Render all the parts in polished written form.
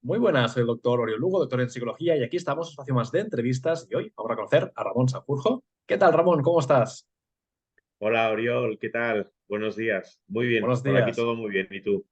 Muy buenas, soy el doctor Oriol Lugo, doctor en psicología, y aquí estamos, espacio más de entrevistas, y hoy vamos a conocer a Ramón Sanjurjo. ¿Qué tal, Ramón? ¿Cómo estás? Hola Oriol, ¿qué tal? Buenos días. Muy bien, Buenos por aquí días. todo muy bien. ¿Y tú?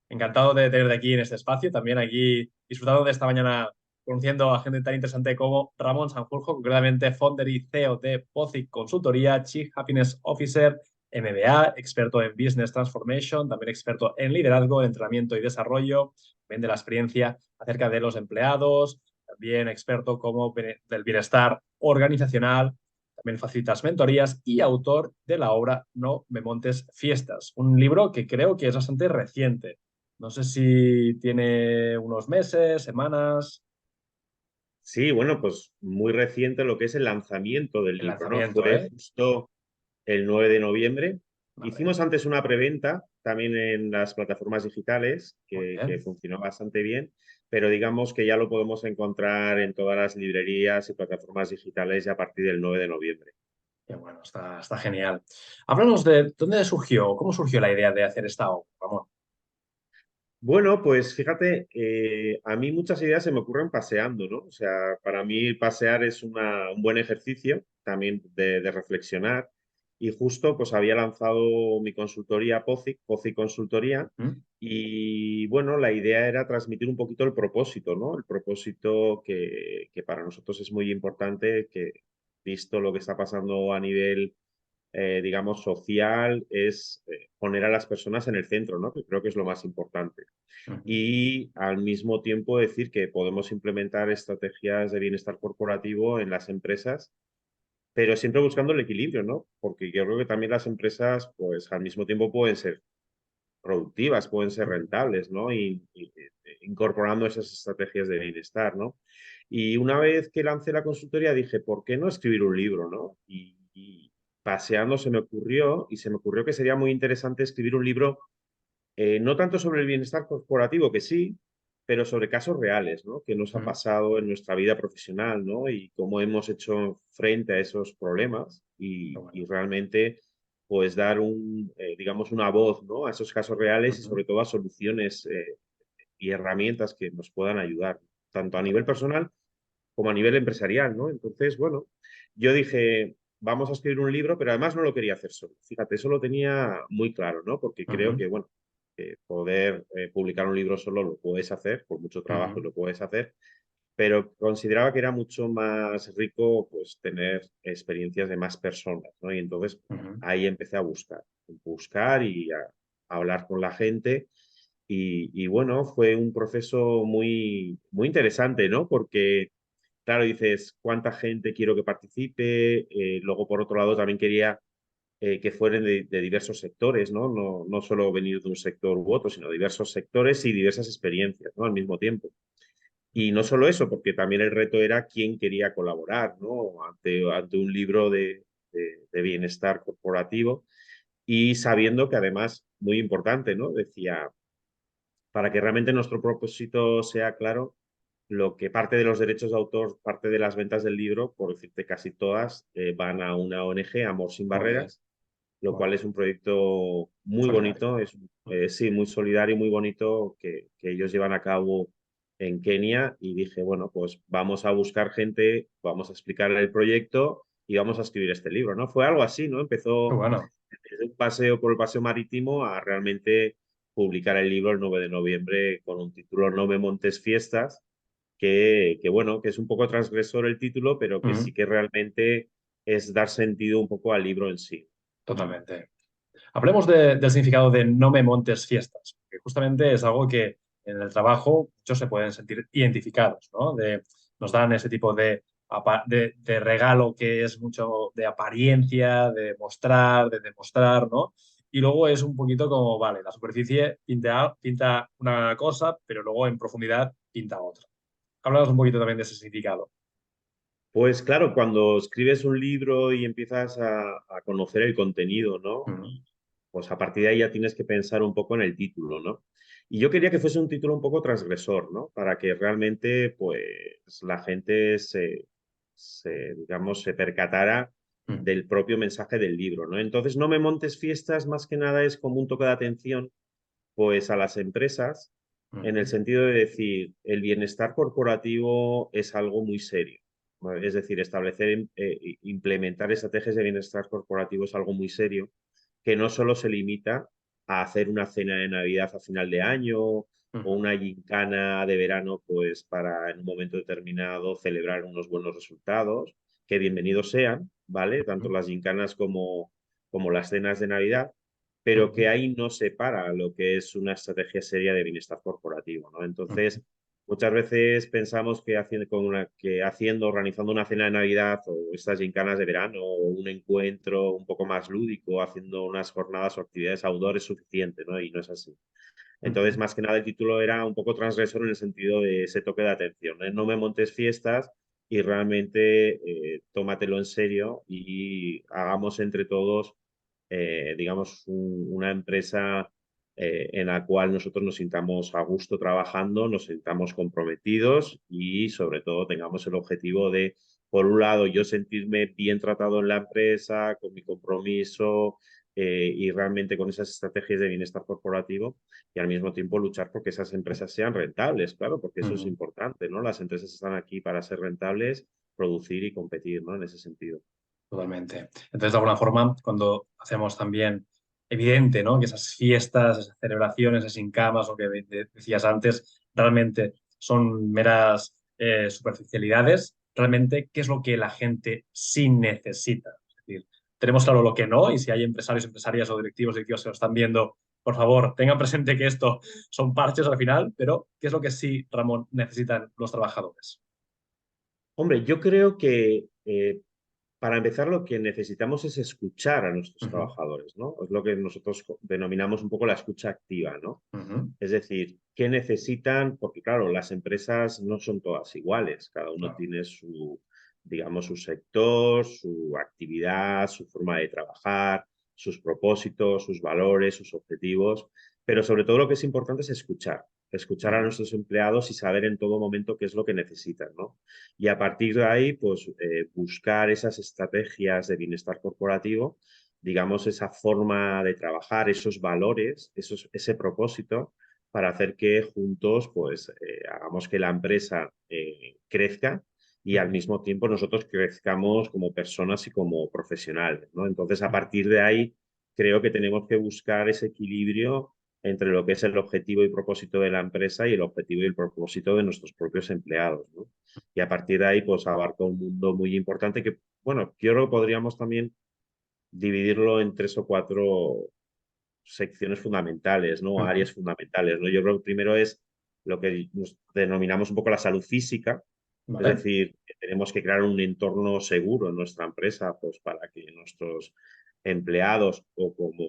Encantado de tenerte aquí en este espacio, también aquí disfrutando de esta mañana conociendo a gente tan interesante como Ramón Sanjurjo, concretamente founder y CEO de Pozic Consultoría, Chief Happiness Officer, MBA, experto en Business Transformation, también experto en liderazgo, entrenamiento y desarrollo, también de la experiencia acerca de los empleados, también experto como del bienestar organizacional, también facilitas mentorías y autor de la obra No me montes fiestas, un libro que creo que es bastante reciente. No sé si tiene unos meses, semanas, Sí, bueno, pues muy reciente lo que es el lanzamiento del el libro, ¿no? lanzamiento, Fue ¿eh? justo el 9 de noviembre. Vale, Hicimos antes una preventa también en las plataformas digitales muy que bien. funcionó bastante bien, pero digamos que ya lo podemos encontrar en todas las librerías y plataformas digitales ya a partir del 9 de noviembre. Qué bueno, está genial. Háblanos de dónde surgió, cómo surgió la idea de hacer esta obra, Ramón. Bueno, pues fíjate, a mí muchas ideas se me ocurren paseando, ¿no? O sea, para mí pasear es un buen ejercicio también de reflexionar. Y justo pues había lanzado mi consultoría Pozic Consultoría, Ujú, y bueno, la idea era transmitir un poquito el propósito, ¿no? El propósito que para nosotros es muy importante, que visto lo que está pasando a nivel digamos, social, es poner a las personas en el centro, ¿no? Que creo que es lo más importante. ujú, Y al mismo tiempo decir que podemos implementar estrategias de bienestar corporativo en las empresas, pero siempre buscando el equilibrio, ¿no? Porque yo creo que también las empresas, pues al mismo tiempo pueden ser productivas, pueden ser ujú. rentables, ¿no? Incorporando esas estrategias de bienestar, ¿no? Y una vez que lancé la consultoría dije, ¿por qué no escribir un libro, ¿no? Y paseando se me ocurrió que sería muy interesante escribir un libro no tanto sobre el bienestar corporativo, que sí, pero sobre casos reales, ¿no? ¿Qué nos ha Ujú. pasado en nuestra vida profesional, ¿no? Y cómo hemos hecho frente a esos problemas Qué y bueno. realmente, pues, dar digamos, una voz, ¿no? A esos casos reales y Ujú. sobre todo a soluciones y herramientas que nos puedan ayudar, tanto a nivel Totalmente. personal como a nivel empresarial, ¿no? Entonces, bueno, yo dije, vamos a escribir un libro, pero además no lo quería hacer solo. Fíjate, eso lo tenía muy claro, ¿no? Porque creo Ujú, que, bueno, poder publicar un libro solo lo puedes hacer, por mucho trabajo ujú, lo puedes hacer, pero consideraba que era mucho más rico, pues, tener experiencias de más personas, ¿no? Y entonces ujú. ahí empecé a buscar a hablar con la gente. Y bueno, fue un proceso muy, muy interesante, ¿no? Porque claro, dices, ¿cuánta gente quiero que participe? Luego, por otro lado, también quería que fueran de diversos sectores, ¿no? No solo venir de un sector u otro, sino diversos sectores y diversas experiencias, ¿no? Al mismo tiempo. Y no solo eso, porque también el reto era quién quería colaborar, ¿no? Ante un libro de bienestar corporativo y sabiendo que además, muy importante, ¿no? Decía, para que realmente nuestro propósito sea claro, lo que parte de los derechos de autor, parte de las ventas del libro, por decirte casi todas, van a una ONG, Amor Sin Muy bien, Barreras, lo muy cual bien. es un proyecto muy Solidario. bonito, sí, muy solidario y muy bonito que ellos llevan a cabo en Kenia. Y dije, bueno, pues vamos a buscar gente, vamos a explicar el proyecto y vamos a escribir este libro, ¿no? Fue algo así, ¿no? Qué Empezó bueno. desde un paseo por el paseo marítimo a realmente publicar el libro el 9 de noviembre con un título No me montes fiestas, que bueno, que es un poco transgresor el título, pero que sí Ujú, que realmente es dar sentido un poco al libro en sí. totalmente. Hablemos del significado de no me montes fiestas, que justamente es algo que en el trabajo muchos se pueden sentir identificados, ¿no? Nos dan ese tipo de regalo que es mucho de apariencia, de mostrar, de demostrar, ¿no? Y luego es un poquito como, vale, la superficie pinta una cosa, pero luego en profundidad pinta otra. Háblanos un poquito también de ese significado. Pues claro, cuando escribes un libro y empiezas a conocer el contenido, ¿no? Ujú, Pues a partir de ahí ya tienes que pensar un poco en el título, ¿no? Y yo quería que fuese un título un poco transgresor, ¿no? Para que realmente, pues, la gente digamos, se percatara ujú, del propio mensaje del libro, ¿no? Entonces, No me montes fiestas, más que nada es como un toque de atención, pues, a las empresas en el Ujú, sentido de decir, el bienestar corporativo es algo muy serio. ¿Vale? Es decir, establecer, implementar estrategias de bienestar corporativo es algo muy serio, que no solo se limita a hacer una cena de Navidad a final de año o ujú, una gincana de verano, pues para en un momento determinado celebrar unos buenos resultados, que bienvenidos sean, ¿vale? Tanto ujú, las gincanas como las cenas de Navidad, pero ujú, que ahí no se para lo que es una estrategia seria de bienestar corporativo, ¿no? ujú, Entonces, muchas veces pensamos que haciendo, organizando una cena de Navidad o estas gincanas de verano o un encuentro un poco más lúdico, haciendo unas jornadas o actividades outdoor es suficiente, ¿no? Y no es así. Entonces, ujú, más que nada, el título era un poco transgresor en el sentido de ese toque de atención, ¿eh? No me montes fiestas y realmente tómatelo en serio y hagamos entre todos, digamos, una empresa en la cual nosotros nos sintamos a gusto trabajando, nos sintamos comprometidos y sobre todo tengamos el objetivo de, por un lado, yo sentirme bien tratado en la empresa, con mi compromiso y realmente con esas estrategias de bienestar corporativo y al mismo tiempo luchar porque esas empresas sean rentables, claro, porque eso es ujú. importante, ¿no? Las empresas están aquí para ser rentables, producir y competir, ¿no? En ese sentido. Totalmente. Entonces, de alguna forma, cuando hacemos también evidente, ¿no? Que esas fiestas, esas celebraciones, esas incamas, lo que decías antes, realmente son meras superficialidades. Realmente, ¿qué es lo que la gente sí necesita? Es decir, tenemos claro lo que no, y si hay empresarios, empresarias o directivos que lo están viendo, por favor, tengan presente que esto son parches al final, pero ¿qué es lo que sí, Ramón, necesitan los trabajadores? Hombre, yo creo que para empezar lo que necesitamos es escuchar a nuestros Ujú, trabajadores, ¿no? Es lo que nosotros denominamos un poco la escucha activa, ¿no? ujú, Es decir, ¿qué necesitan? Porque claro, las empresas no son todas iguales, cada uno claro. tiene su, digamos, su sector, su actividad, su forma de trabajar, sus propósitos, sus valores, sus objetivos, pero sobre todo lo que es importante es escuchar a Ujú, nuestros empleados y saber en todo momento qué es lo que necesitan, ¿no? Y a partir de ahí, pues buscar esas estrategias de bienestar corporativo, digamos, esa forma de trabajar, esos valores, ese propósito para hacer que juntos pues hagamos que la empresa crezca y al ujú. mismo tiempo nosotros crezcamos como personas y como profesionales, ¿no? Entonces, a partir de ahí, creo que tenemos que buscar ese equilibrio entre lo que es el objetivo y propósito de la empresa y el objetivo y el propósito de nuestros propios empleados, ¿no? Y a partir de ahí, pues abarca un mundo muy importante que, bueno, yo creo que podríamos también dividirlo en tres o cuatro secciones fundamentales, ¿no? Ujú, Áreas fundamentales, ¿no? Yo creo que primero es lo que nos denominamos un poco la salud física, es ¿vale? decir, que tenemos que crear un entorno seguro en nuestra empresa, pues para que nuestros empleados o como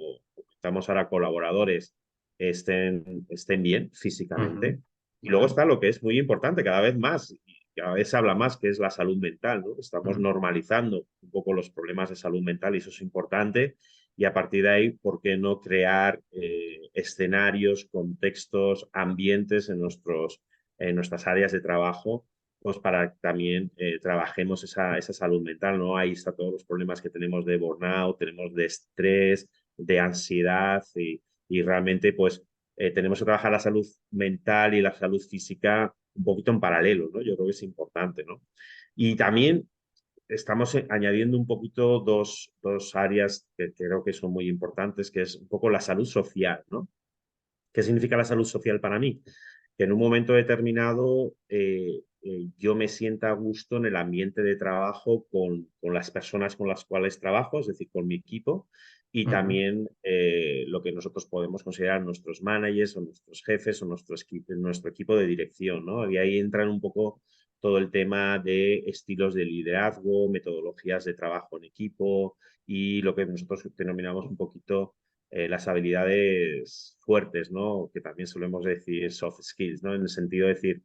estamos ahora colaboradores estén bien Ujú, físicamente. Y luego ¿vale? está lo que es muy importante cada vez más, y cada vez se habla más, que es la salud mental, ¿no? Estamos Ujú, normalizando un poco los problemas de salud mental y eso es importante y a partir de ahí, ¿por qué no crear escenarios, contextos, ambientes en nuestras áreas de trabajo, pues para que también trabajemos esa salud mental, ¿no? Ahí está todos los problemas que tenemos de burnout, tenemos de estrés, de ansiedad y realmente pues tenemos que trabajar la salud mental y la salud física un poquito en paralelo, ¿no? Yo creo que es importante, ¿no? Y también estamos añadiendo un poquito dos áreas que creo que son muy importantes, que es un poco la salud social, ¿no? ¿Qué significa la salud social para mí? Que en un momento determinado yo me sienta a gusto en el ambiente de trabajo con las personas con las cuales trabajo, es decir, con mi equipo, y ujú, también lo que nosotros podemos considerar nuestros managers o nuestros jefes o nuestro equipo de dirección, ¿no? Y ahí entran un poco todo el tema de estilos de liderazgo, metodologías de trabajo en equipo y lo que nosotros denominamos un poquito las habilidades fuertes, ¿no? Que también solemos decir soft skills, ¿no? En el sentido de decir,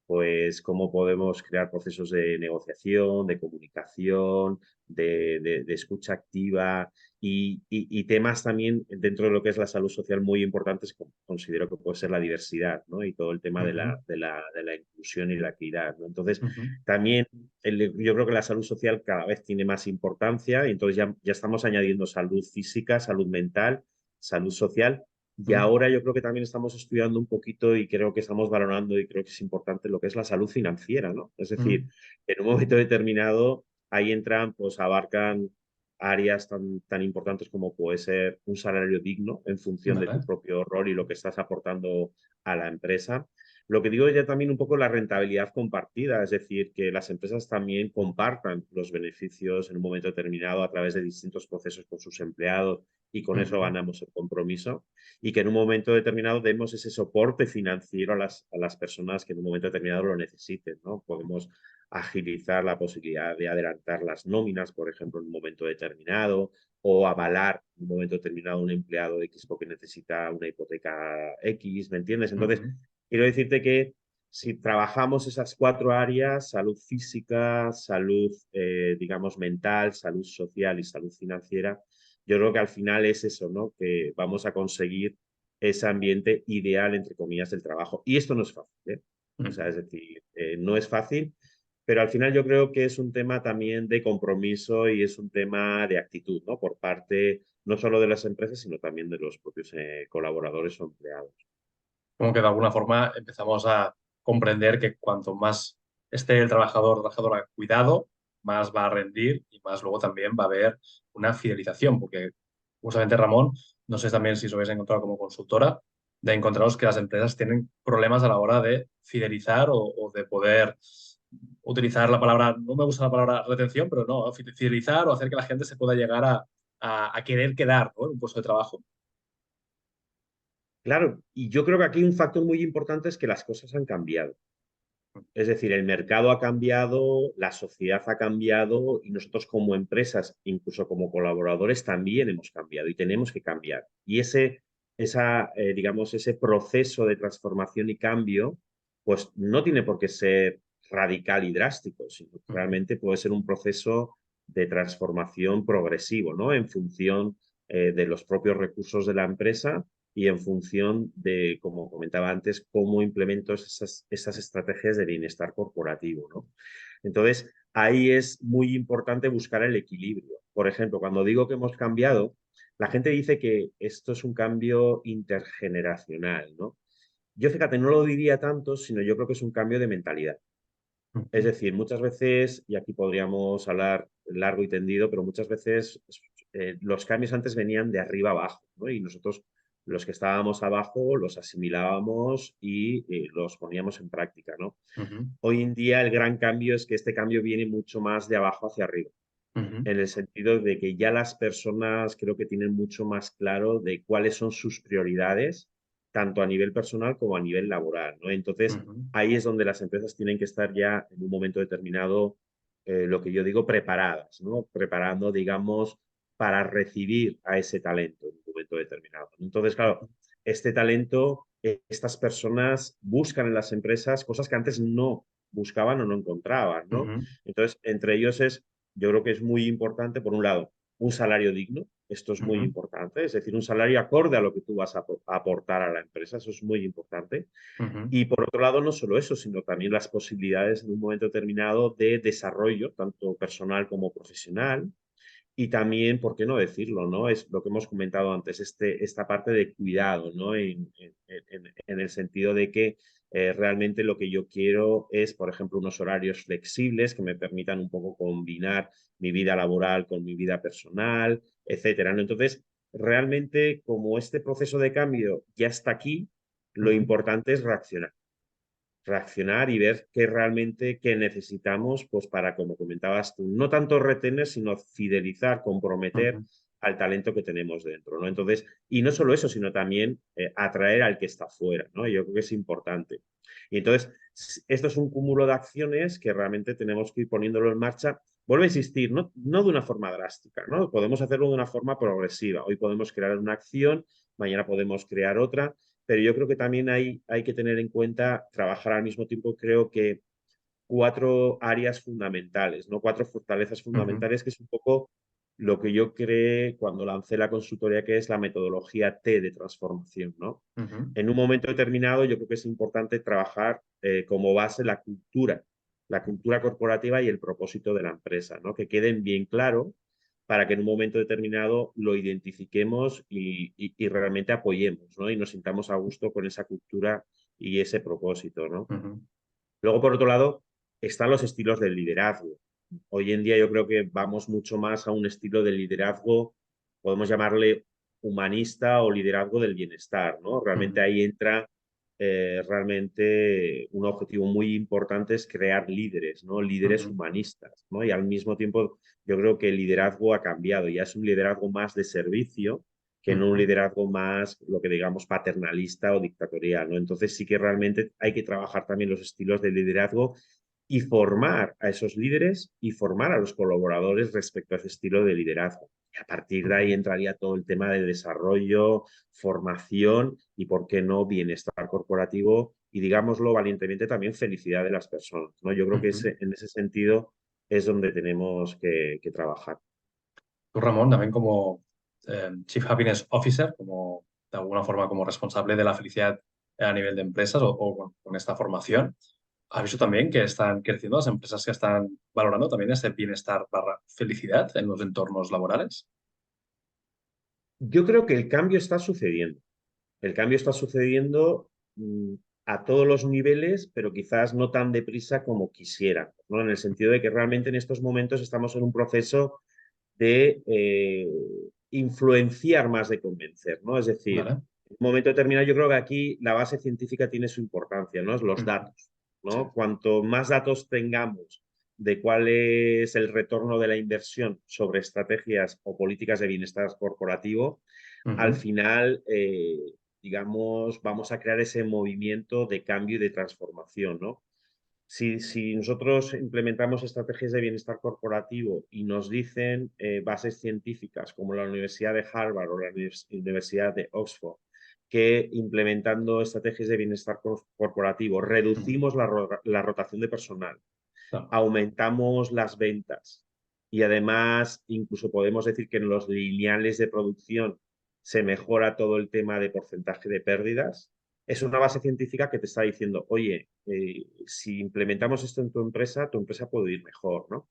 pues, cómo podemos crear procesos de negociación, de comunicación, de escucha activa y temas también dentro de lo que es la salud social muy importantes, como considero que puede ser la diversidad, ¿no? Y todo el tema de ujú, la inclusión y la equidad, ¿no? Entonces, ujú, también yo creo que la salud social cada vez tiene más importancia y entonces ya estamos añadiendo salud física, salud mental, salud social Y Mm, ahora yo creo que también estamos estudiando un poquito y creo que estamos valorando y creo que es importante lo que es la salud financiera, ¿no? Es decir, mm, en un momento determinado ahí entran, pues abarcan áreas tan importantes como puede ser un salario digno en función de tu vale. propio rol y lo que estás aportando a la empresa. Lo que digo es ya también un poco la rentabilidad compartida, es decir, que las empresas también compartan los beneficios en un momento determinado a través de distintos procesos con sus empleados y con eso Ujú, ganamos el compromiso y que en un momento determinado demos ese soporte financiero a las personas que en un momento determinado lo necesiten, ¿no? Podemos agilizar la posibilidad de adelantar las nóminas, por ejemplo, en un momento determinado, o avalar en un momento determinado a un empleado X porque necesita una hipoteca X, ¿me entiendes? Entonces, ujú, quiero decirte que si trabajamos esas cuatro áreas, salud física, salud, digamos, mental, salud social y salud financiera, yo creo que al final es eso, ¿no? Que vamos a conseguir ese ambiente ideal, entre comillas, del trabajo. Y esto no es fácil, ¿eh? O sea, ujú. es decir, no es fácil, pero al final yo creo que es un tema también de compromiso y es un tema de actitud, ¿no? Por parte no solo de las empresas, sino también de los propios colaboradores o empleados. Como que de alguna forma empezamos a comprender que cuanto más esté el trabajador o trabajadora cuidado, más va a rendir y más luego también va a haber una fidelización, porque justamente Ramón, no sé también si os habéis encontrado como consultora, de encontraros que las empresas tienen problemas a la hora de fidelizar o de poder utilizar la palabra, no me gusta la palabra retención, pero no, fidelizar o hacer que la gente se pueda llegar a querer quedar, ¿no? en un puesto de trabajo. Claro, y yo creo que aquí un factor muy importante es que las cosas han cambiado. Es decir, el mercado ha cambiado, la sociedad ha cambiado y nosotros como empresas, incluso como colaboradores, también hemos cambiado y tenemos que cambiar. Y digamos, ese proceso de transformación y cambio, pues no tiene por qué ser radical y drástico, sino que Ujú, realmente puede ser un proceso de transformación progresivo, ¿no? En función de los propios recursos de la empresa y en función de, como comentaba antes, cómo implemento esas estrategias de bienestar corporativo, ¿no? Entonces, ahí es muy importante buscar el equilibrio. Por ejemplo, cuando digo que hemos cambiado, la gente dice que esto es un cambio intergeneracional, ¿no? Yo, fíjate, no lo diría tanto, sino yo creo que es un cambio de mentalidad. Es ujú, decir, muchas veces, y aquí podríamos hablar largo y tendido, pero muchas veces los cambios antes venían de arriba abajo, ¿no? Y nosotros, los que estábamos abajo, los asimilábamos y los poníamos en práctica, ¿no? ujú, Hoy en día el gran cambio es que este cambio viene mucho más de abajo hacia arriba, ujú, en el sentido de que ya las personas creo que tienen mucho más claro de cuáles son sus prioridades, tanto a nivel personal como a nivel laboral, ¿no? Entonces, ujú, ahí es donde las empresas tienen que estar ya en un momento determinado, lo que yo digo, preparadas, ¿no? Preparando, digamos, para recibir a ese talento en un momento determinado. Entonces, claro, este talento, estas personas buscan en las empresas cosas que antes no buscaban o no encontraban, ¿no? ujú, Entonces, entre ellos yo creo que es muy importante, por un lado, un salario digno, esto es muy ujú, importante, es decir, un salario acorde a lo que tú vas a aportar a la empresa, eso es muy importante. ujú, Y por otro lado, no solo eso, sino también las posibilidades en un momento determinado de desarrollo, tanto personal como profesional, y también, ¿por qué no decirlo? ¿No? Es lo que hemos comentado antes, esta parte de cuidado, ¿no? En el sentido de que realmente lo que yo quiero es, por ejemplo, unos horarios flexibles que me permitan un poco combinar mi vida laboral con mi vida personal, etcétera, ¿no? Entonces, realmente, como este proceso de cambio ya está aquí, lo ujú, importante es reaccionar y ver qué realmente qué necesitamos, pues para, como comentabas tú, no tanto retener, sino fidelizar, comprometer ujú. al talento que tenemos dentro, ¿no? Entonces, y no solo eso, sino también atraer al que está fuera, ¿no? Yo creo que es importante. Y entonces, esto es un cúmulo de acciones que realmente tenemos que ir poniéndolo en marcha. Vuelvo a insistir, no de una forma drástica, ¿no? Podemos hacerlo de una forma progresiva. Hoy podemos crear una acción, mañana podemos crear otra, pero yo creo que también hay que tener en cuenta, trabajar al mismo tiempo, creo que cuatro áreas fundamentales, ¿no? Cuatro fortalezas Ujú, fundamentales, que es un poco lo que yo creé cuando lancé la consultoría, que es la metodología T de transformación, ¿no? ujú, En un momento determinado, yo creo que es importante trabajar como base la cultura corporativa y el propósito de la empresa, ¿no? Que queden bien claro para que en un momento determinado lo identifiquemos y realmente apoyemos, ¿no? Y nos sintamos a gusto con esa cultura y ese propósito, ¿no? Ujú, Luego, por otro lado, están los estilos del liderazgo. Hoy en día yo creo que vamos mucho más a un estilo de liderazgo, podemos llamarle humanista o liderazgo del bienestar, ¿no? Realmente ujú, ahí entra realmente un objetivo muy importante es crear líderes, ¿no? Líderes ujú, humanistas, ¿no? Y al mismo tiempo yo creo que el liderazgo ha cambiado, ya es un liderazgo más de servicio que no un ujú, liderazgo más, lo que digamos, paternalista o dictatorial, ¿no? Entonces sí que realmente hay que trabajar también los estilos de liderazgo y formar a esos líderes y formar a los colaboradores respecto a ese estilo de liderazgo. Y a partir de ahí ujú, entraría todo el tema de desarrollo, formación y, ¿por qué no?, bienestar corporativo y, digámoslo valientemente, también felicidad de las personas, ¿no? Yo creo que ujú. en ese sentido es donde tenemos que trabajar. Tú, Ramón, también como Chief Happiness Officer, como de alguna forma como responsable de la felicidad a nivel de empresas o con esta formación, ¿has visto también que están creciendo las empresas que están valorando también ese bienestar barra felicidad en los entornos laborales? Yo creo que el cambio está sucediendo. El cambio está sucediendo a todos los niveles, pero quizás no tan deprisa como quisiera, ¿no? En el sentido de que realmente en estos momentos estamos en un proceso de influenciar más de convencer, ¿no? Es decir, ¿Vale? en un momento determinado yo creo que aquí la base científica tiene su importancia, ¿no? Es los Ujú. datos, Sí. ¿no? Cuanto más datos tengamos de cuál es el retorno de la inversión sobre estrategias o políticas de bienestar corporativo, al Ujú. final, digamos, vamos a crear ese movimiento de cambio y de transformación, ¿no? Si nosotros implementamos estrategias de bienestar corporativo y nos dicen bases científicas como la Universidad de Harvard o la Universidad de Oxford, que implementando estrategias de bienestar corporativo Ujú. reducimos la rotación de personal, Claro. aumentamos las ventas y además incluso podemos decir que en los lineales de producción se mejora todo el tema de porcentaje de pérdidas, es una base científica que te está diciendo, oye, si implementamos esto en tu empresa puede ir mejor, ¿no?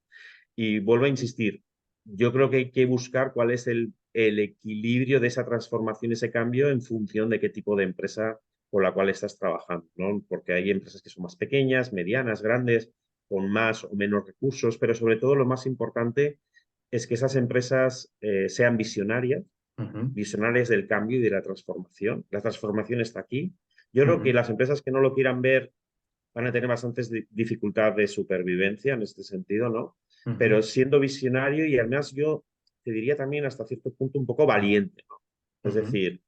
Y vuelvo a insistir, yo creo que hay que buscar cuál es el equilibrio de esa transformación, ese cambio en función de qué tipo de empresa con la cual estás trabajando, ¿no? Porque hay empresas que son más pequeñas, medianas, grandes, con más o menos recursos, pero sobre todo lo más importante es que esas empresas sean visionarias, Ujú. visionarias del cambio y de la transformación. La transformación está aquí. Yo creo que Ujú. las empresas que no lo quieran ver van a tener bastantes dificultad de supervivencia en este sentido, ¿no? Ujú. Pero siendo visionario y además yo te diría también hasta cierto punto un poco valiente, ¿no? Es Ujú. decir,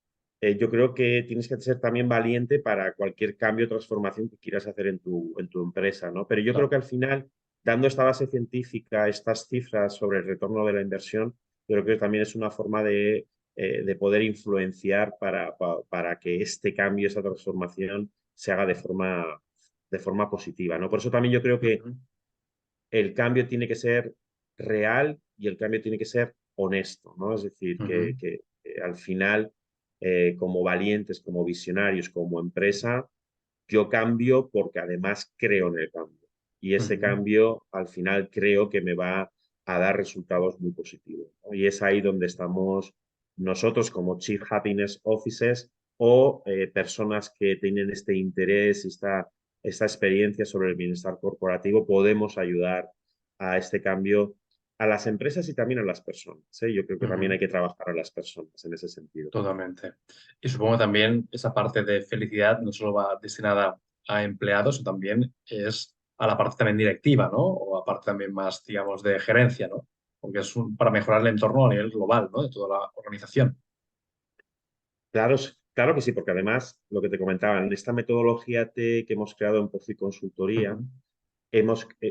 yo creo que tienes que ser también valiente para cualquier cambio o transformación que quieras hacer en tu empresa, ¿no? Pero yo creo Claro. que al final, dando esta base científica, estas cifras sobre el retorno de la inversión, yo creo que también es una forma de poder influenciar para que este cambio, esa transformación se haga de forma positiva, ¿no? Por eso también yo creo que Ujú. el cambio tiene que ser real y el cambio tiene que ser honesto, ¿no? Es decir, Ujú. que al final, como valientes, como visionarios, como empresa, yo cambio porque además creo en el cambio. Y ese Ujú. cambio al final creo que me va a dar resultados muy positivos, ¿no? Y es ahí donde estamos nosotros como Chief Happiness Officers o personas que tienen este interés y esta experiencia sobre el bienestar corporativo, podemos ayudar a este cambio a las empresas y también a las personas, ¿eh? Yo creo que también Ujú. hay que trabajar a las personas en ese sentido. Totalmente. Y supongo también esa parte de felicidad no solo va destinada a empleados, sino también es a la parte también directiva, ¿no? O a parte también más, digamos, de gerencia, ¿no? Porque es para mejorar el entorno a nivel global, ¿no? De toda la organización. Claro, claro que sí, porque además, lo que te comentaba, en esta metodología que hemos creado en Pozi Consultoría, Ujú.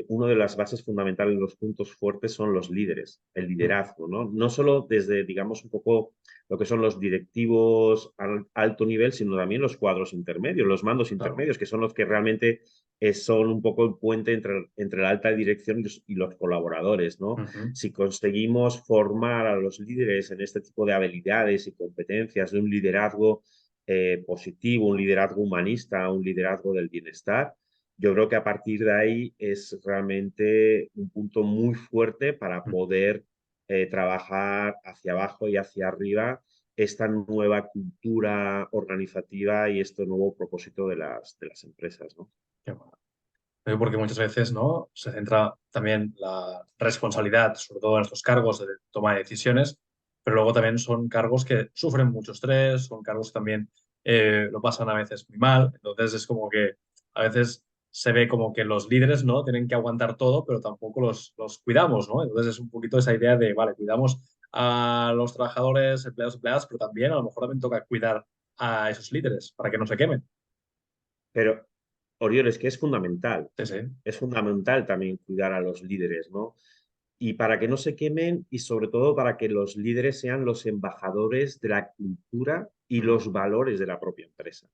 una de las bases fundamentales, los puntos fuertes son los líderes, el Ujú. liderazgo, ¿no? No solo desde, digamos, un poco lo que son los directivos al alto nivel, sino también los cuadros intermedios, los mandos Claro. intermedios, que son los que realmente son un poco el puente entre la alta dirección y los colaboradores, ¿no? Ujú. Si conseguimos formar a los líderes en este tipo de habilidades y competencias de un liderazgo positivo, un liderazgo humanista, un liderazgo del bienestar, yo creo que a partir de ahí es realmente un punto muy fuerte para Ujú. poder trabajar hacia abajo y hacia arriba esta nueva cultura organizativa y este nuevo propósito de las empresas, ¿no? Qué bueno. Porque muchas veces, ¿no? Se centra también la responsabilidad, sobre todo en estos cargos de toma de decisiones, pero luego también son cargos que sufren mucho estrés, son cargos que también lo pasan a veces muy mal. Entonces es como que a veces se ve como que los líderes, ¿no? Tienen que aguantar todo, pero tampoco los cuidamos, ¿no? Entonces es un poquito esa idea de, vale, cuidamos a los trabajadores, empleados, empleadas, pero también a lo mejor también toca cuidar a esos líderes para que no se quemen. Pero, Oriol, es que Sí, sí. es fundamental también cuidar a los líderes, ¿no? Y para que no se quemen y sobre todo para que los líderes sean los embajadores de la cultura y Mm, los valores de la propia empresa.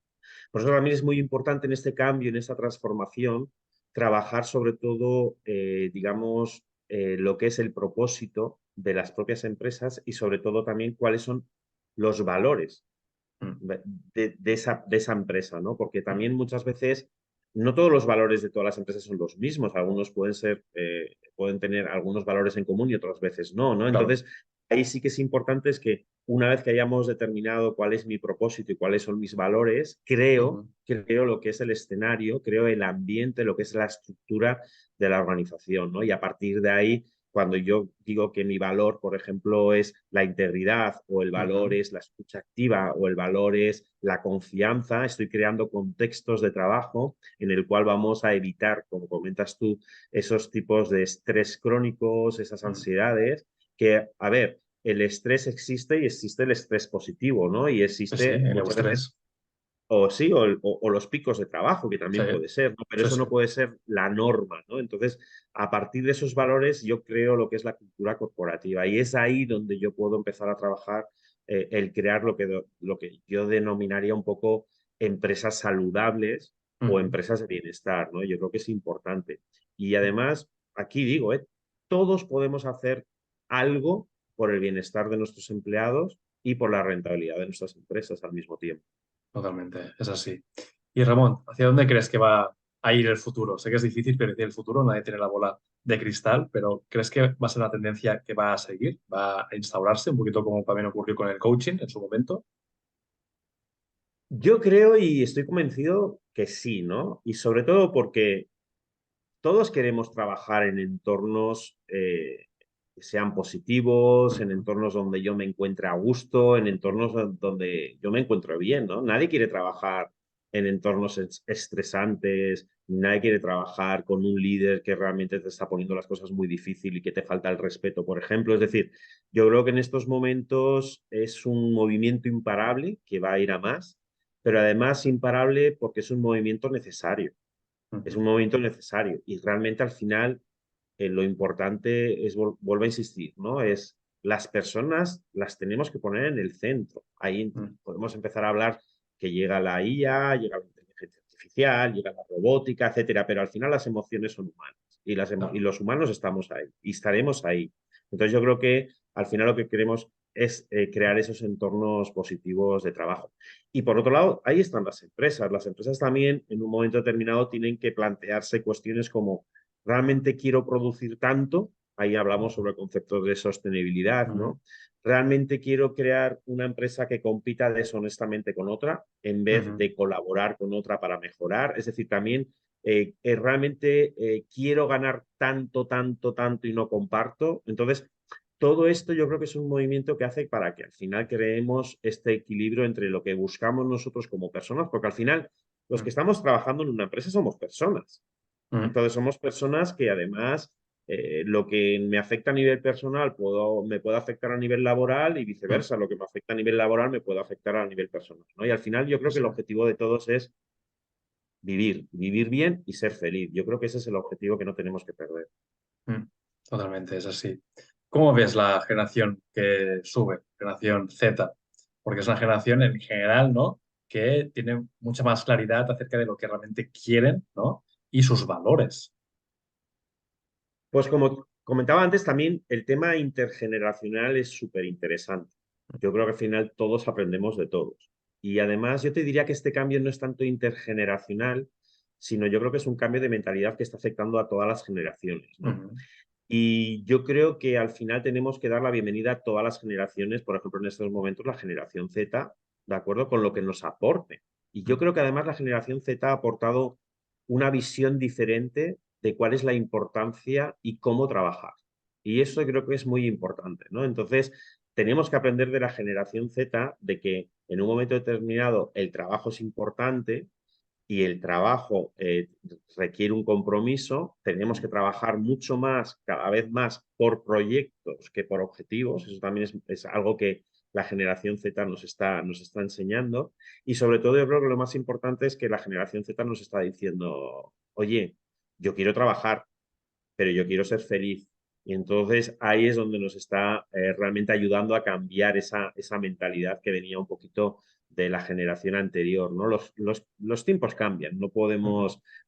Por eso también es muy importante en este cambio, en esta transformación, trabajar sobre todo, digamos, lo que es el propósito de las propias empresas y sobre todo también cuáles son los valores mm, de esa empresa, ¿no? Porque mm. también muchas veces no todos los valores de todas las empresas son los mismos. Algunos pueden ser, pueden tener algunos valores en común y otras veces no, ¿no? Claro. Entonces, ahí sí que es importante es que una vez que hayamos determinado cuál es mi propósito y cuáles son mis valores, Ujú. creo lo que es el escenario, creo el ambiente, lo que es la estructura de la organización, ¿no? Y a partir de ahí cuando yo digo que mi valor, por ejemplo, es la integridad o el valor Ujú. es la escucha activa o el valor es la confianza, estoy creando contextos de trabajo en el cual vamos a evitar, como comentas tú, esos tipos de estrés crónicos, esas Mm. ansiedades, que, a ver, el estrés existe y existe el estrés positivo, ¿no? Y Sí, sí, existe el muchas veces eustrés. o sí, o los picos de trabajo, que Sí, también puede ser, ¿no? Pero sí, eso sí. no puede ser la norma, ¿no? Entonces, a partir de esos valores, yo creo lo que es la cultura corporativa y es ahí donde yo puedo empezar a trabajar el crear lo que yo denominaría un poco empresas saludables o Ujú. empresas de bienestar, ¿no? Yo creo que es importante. Y además, aquí digo, todos podemos hacer algo por el bienestar de nuestros empleados y por la rentabilidad de nuestras empresas al mismo tiempo. Totalmente, es así. Y Ramón, ¿hacia dónde crees que va a ir el futuro? Sé que es difícil predecir el futuro, nadie tiene la bola de cristal, pero ¿crees que va a ser una tendencia que va a seguir? ¿Va a instaurarse un poquito como también ocurrió con el coaching en su momento? Yo creo y estoy convencido que sí, ¿no? Y sobre todo porque todos queremos trabajar en entornos que sean positivos, en Ujú. entornos donde yo me encuentre a gusto, en entornos donde yo me encuentro bien, ¿no? Nadie quiere trabajar en entornos estresantes, nadie quiere trabajar con un líder que realmente te está poniendo las cosas muy difícil y que te falta el respeto, por ejemplo. Es decir, yo creo que en estos momentos es un movimiento imparable que va a ir a más, pero además imparable porque es un movimiento necesario. Es Ujú. un movimiento necesario y realmente al final lo importante es, vuelvo a insistir, ¿no? Es las personas las tenemos que poner en el centro. Ahí Mm. podemos empezar a hablar que llega la IA, llega la inteligencia artificial, llega la robótica, etcétera, pero al final las emociones son humanas y, y Claro. los humanos estamos ahí y estaremos ahí. Entonces yo creo que al final lo que queremos es crear esos entornos positivos de trabajo. Y por otro lado, ahí están las empresas. Las empresas también en un momento determinado tienen que plantearse cuestiones como ¿realmente quiero producir tanto? Ahí hablamos sobre conceptos de sostenibilidad, Ujú. ¿no? ¿Realmente quiero crear una empresa que compita deshonestamente con otra en vez Ujú. de colaborar con otra para mejorar? Es decir, también realmente quiero ganar tanto, tanto, tanto y no comparto. Entonces, todo esto yo creo que es un movimiento que hace para que al final creemos este equilibrio entre lo que buscamos nosotros como personas, porque al final los que Mm. estamos trabajando en una empresa somos personas. Mm. Entonces somos personas que además lo que me afecta a nivel personal me puede afectar a nivel laboral y Mm. viceversa. Lo que me afecta a nivel laboral me puede afectar a nivel personal, ¿no? Y al final yo Sí, creo que sí. el objetivo de todos es vivir bien y ser feliz. Yo creo que ese es el objetivo que no tenemos que perder. Mm. Totalmente, es así. ¿Cómo ves la generación que sube, generación Z? Porque es una generación en general, ¿no? Que tiene mucha más claridad acerca de lo que realmente quieren, ¿no? Y sus valores. Pues como comentaba antes, también el tema intergeneracional es súper interesante. Yo creo que al final todos aprendemos de todos. Y además yo te diría que este cambio no es tanto intergeneracional, sino yo creo que es un cambio de mentalidad que está afectando a todas las generaciones, ¿no? Ujú. Y yo creo que al final tenemos que dar la bienvenida a todas las generaciones, por ejemplo, en estos momentos la generación Z, ¿de acuerdo? Con lo que nos aporte. Y yo creo que además la generación Z ha aportado una visión diferente de cuál es la importancia y cómo trabajar. Y eso creo que es muy importante, ¿no? Entonces, tenemos que aprender de la generación Z de que en un momento determinado el trabajo es importante y el trabajo requiere un compromiso, tenemos que trabajar mucho más, cada vez más, por proyectos que por objetivos. Eso también es algo que la generación Z nos está enseñando. Y sobre todo yo creo que lo más importante es que la generación Z nos está diciendo, oye, yo quiero trabajar, pero yo quiero ser feliz. Y entonces ahí es donde nos está realmente ayudando a cambiar esa mentalidad que venía un poquito de la generación anterior, ¿no? Los tiempos cambian, Ujú.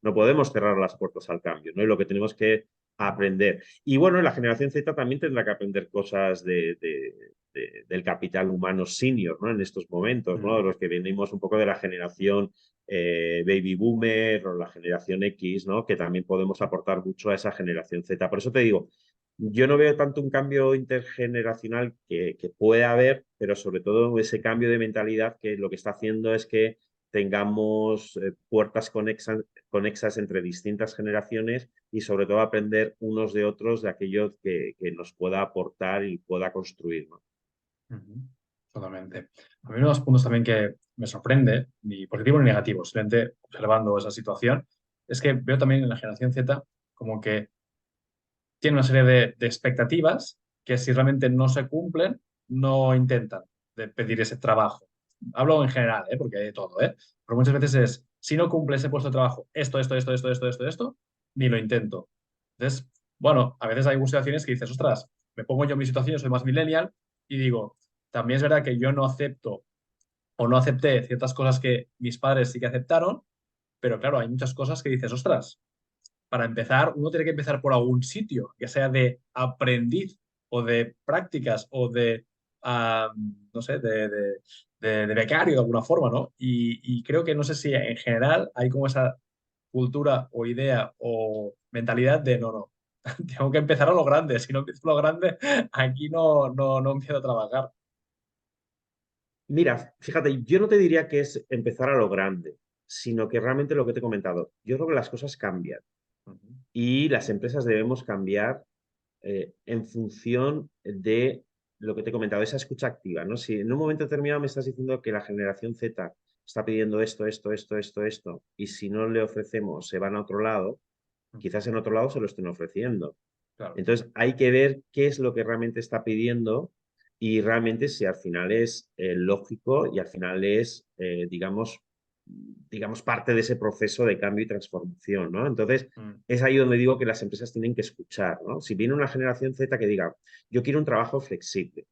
no podemos cerrar las puertas al cambio, ¿no? Y lo que tenemos que aprender. Y bueno, la generación Z también tendrá que aprender cosas del capital humano senior, ¿no? En estos momentos, ¿no? De Ujú. los que venimos un poco de la generación baby boomer o la generación X, ¿no? Que también podemos aportar mucho a esa generación Z. Por eso te digo, yo no veo tanto un cambio intergeneracional que puede haber, pero sobre todo ese cambio de mentalidad que lo que está haciendo es que tengamos puertas conexas entre distintas generaciones y sobre todo aprender unos de otros de aquello que nos pueda aportar y pueda construir, ¿no? Ujú. Totalmente. A mí uno de los puntos también que me sorprende, ni positivo ni negativo, simplemente observando esa situación, es que veo también en la generación Z como que tiene una serie de expectativas que si realmente no se cumplen, no intentan de pedir ese trabajo. Hablo en general, ¿eh? Porque hay de todo, ¿eh? Pero muchas veces es, si no cumple ese puesto de trabajo, esto, ni lo intento. Entonces, bueno, a veces hay situaciones que dices, ostras, me pongo yo en mi situación, yo soy más millennial, y digo, también es verdad que yo no acepto o no acepté ciertas cosas que mis padres sí que aceptaron, pero claro, hay muchas cosas que dices, ostras, para empezar, uno tiene que empezar por algún sitio, ya sea de aprendiz o de prácticas o de, no sé, de becario de alguna forma, ¿no? Y creo que no sé si en general hay como esa cultura o idea o mentalidad de no, no, tengo que empezar a lo grande, si no empiezo a lo grande, aquí no empiezo a trabajar. Mira, fíjate, yo no te diría que es empezar a lo grande, sino que realmente lo que te he comentado, yo creo que las cosas cambian Ujú. y las empresas debemos cambiar en función de lo que te he comentado, esa escucha activa, ¿no? Si en un momento determinado me estás diciendo que la generación Z está pidiendo esto, y si no le ofrecemos se van a otro lado, Ujú. quizás en otro lado se lo estén ofreciendo. Claro. Entonces hay que ver qué es lo que realmente está pidiendo y realmente si al final es lógico y al final es, digamos, parte de ese proceso de cambio y transformación, ¿no? Entonces Mm. es ahí donde digo que las empresas tienen que escuchar, ¿no? Si viene una generación Z que diga, yo quiero un trabajo flexible,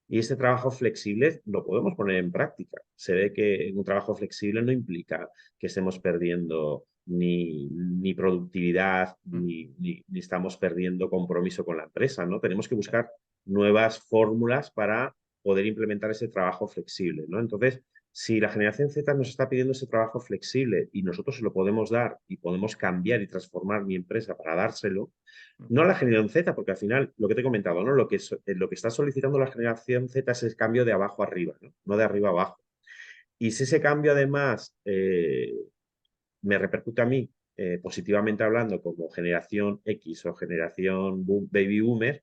y este trabajo flexible lo podemos poner en práctica. Se ve que un trabajo flexible no implica que estemos perdiendo ni productividad, Mm. ni estamos perdiendo compromiso con la empresa, ¿no? Tenemos que Sí. buscar nuevas fórmulas para poder implementar ese trabajo flexible, ¿no? Entonces, si la generación Z nos está pidiendo ese trabajo flexible y nosotros se lo podemos dar y podemos cambiar y transformar mi empresa para dárselo, no a Ujú. la generación Z, porque al final, lo que te he comentado, ¿no? Lo que está solicitando la generación Z es el cambio de abajo a arriba, ¿no? No de arriba a abajo. Y si ese cambio además me repercute a mí, positivamente hablando, como generación X o generación baby boomer,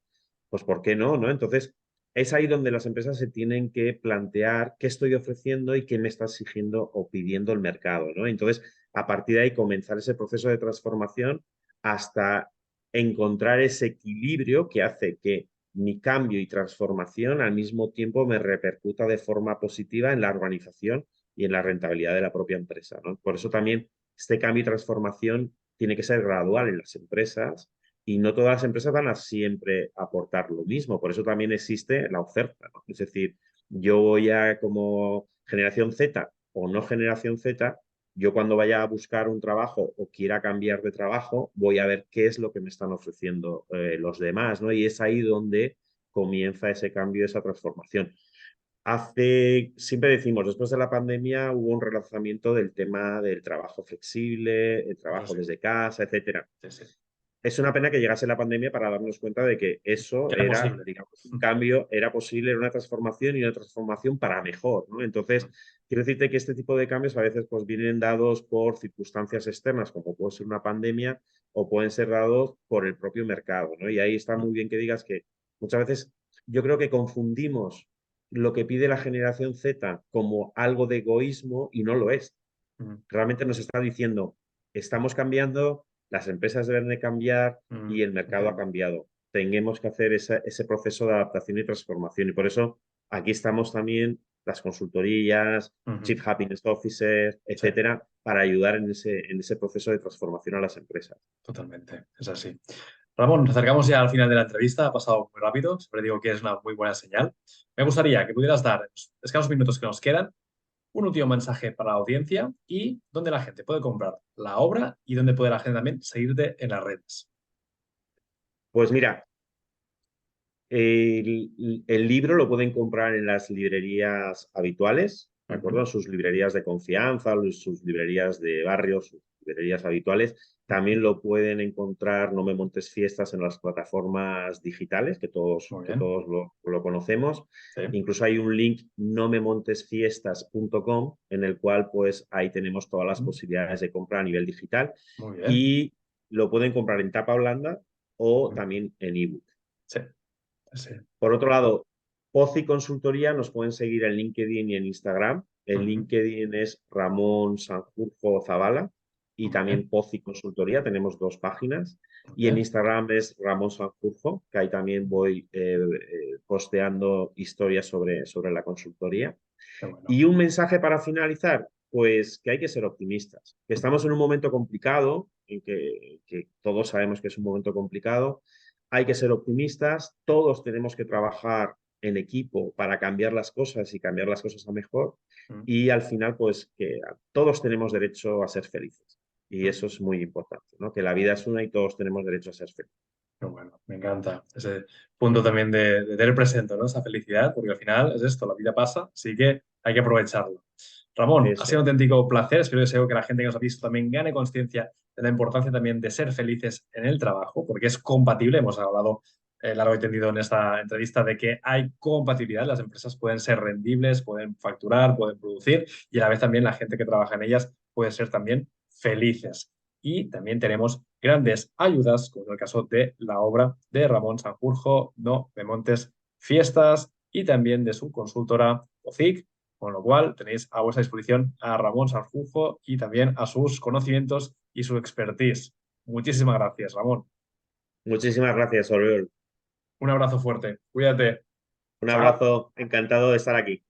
pues ¿por qué no? Entonces, es ahí donde las empresas se tienen que plantear qué estoy ofreciendo y qué me está exigiendo o pidiendo el mercado, ¿no? Entonces, a partir de ahí, comenzar ese proceso de transformación hasta encontrar ese equilibrio que hace que mi cambio y transformación al mismo tiempo me repercuta de forma positiva en la organización y en la rentabilidad de la propia empresa, ¿no? Por eso también este cambio y transformación tiene que ser gradual en las empresas y no todas las empresas van a siempre aportar lo mismo. Por eso también existe la oferta, ¿no? Es decir, yo voy a como generación Z o no generación Z, yo cuando vaya a buscar un trabajo o quiera cambiar de trabajo, voy a ver qué es lo que me están ofreciendo los demás, ¿no? Y es ahí donde comienza ese cambio, esa transformación. Siempre decimos, después de la pandemia hubo un relanzamiento del tema del trabajo flexible, el Eso trabajo sí, desde casa, etcétera. sí, sí. es una pena que llegase la pandemia para darnos cuenta de que eso Que era era, posible. digamos, un cambio, era posible, era una transformación y una transformación para mejor, ¿no? Entonces, quiero decirte que este tipo de cambios a veces pues vienen dados por circunstancias externas, como puede ser una pandemia, o pueden ser dados por el propio mercado, ¿no? Y ahí está muy bien que digas que muchas veces yo creo que confundimos lo que pide la generación Z como algo de egoísmo y no lo es. Mm, Realmente nos está diciendo, estamos cambiando, las empresas deben de cambiar y el mercado ha entiendo. cambiado. Tenemos que hacer ese proceso de adaptación y transformación. Y por eso aquí estamos también las consultorías, Ujú. Chief Happiness Officers, Sí, etcétera, para ayudar en ese proceso de transformación a las empresas. totalmente. Es así. Ramón, nos acercamos ya al final de la entrevista. Ha pasado muy rápido. Siempre digo que es una muy buena señal. Me gustaría que pudieras dar, en los escasos minutos que nos quedan, un último mensaje para la audiencia y dónde la gente puede comprar la obra y dónde puede la gente también seguirte en las redes. Pues mira, el libro lo pueden comprar en las librerías habituales, ¿de acuerdo? Ujú, En sus librerías de confianza, sus librerías de barrio, sus librerías habituales. ujú. También lo pueden encontrar, no me montes fiestas, en las plataformas digitales, Muy que bien. todos lo conocemos. Sí. Incluso hay un link, nomemontesfiestas.com, en el cual pues ahí tenemos todas las Ujú. posibilidades de compra a nivel digital Muy bien. y lo pueden comprar en tapa blanda o Ujú. también en ebook. Sí, sí. Por otro lado, Pozi Consultoría nos pueden seguir en LinkedIn y en Instagram. En Ujú. LinkedIn es Ramón Sanjurjo Zavala y Muy bien. también Pozi Consultoría, tenemos dos páginas. Muy Y en bien. Instagram es Ramón Sanjurjo, que ahí también voy posteando historias sobre la consultoría. Qué bueno. Y un mensaje para finalizar, pues que hay que ser optimistas, que estamos en un momento complicado, en que todos sabemos que es un momento complicado, hay que ser optimistas, todos tenemos que trabajar en equipo para cambiar las cosas y cambiar las cosas a mejor, Ujú. y al final, pues que todos tenemos derecho a ser felices. Y Ujú. eso es muy importante, ¿no? Que la vida es una y todos tenemos derecho a ser felices. Qué bueno, me encanta ese punto también de tener presente, ¿no? Esa felicidad, porque al final es esto, la vida pasa, así que hay que aprovecharlo. Ramón, ha Eso sido un es. auténtico placer, espero y deseo que la gente que nos ha visto también gane conciencia de la importancia también de ser felices en el trabajo, porque es compatible, hemos hablado largo y tendido en esta entrevista de que hay compatibilidad, las empresas pueden ser rendibles, pueden facturar, pueden producir y a la vez también la gente que trabaja en ellas puede ser también felices. Y también tenemos grandes ayudas, como en el caso de la obra de Ramón Sanjurjo, No me montes fiestas, y también de su consultora OCIC, con lo cual tenéis a vuestra disposición a Ramón Sanjurjo y también a sus conocimientos y su expertise. Muchísimas gracias, Ramón. Muchísimas gracias, Oriol. Un abrazo fuerte. Cuídate. Un Chao. abrazo, encantado de estar aquí.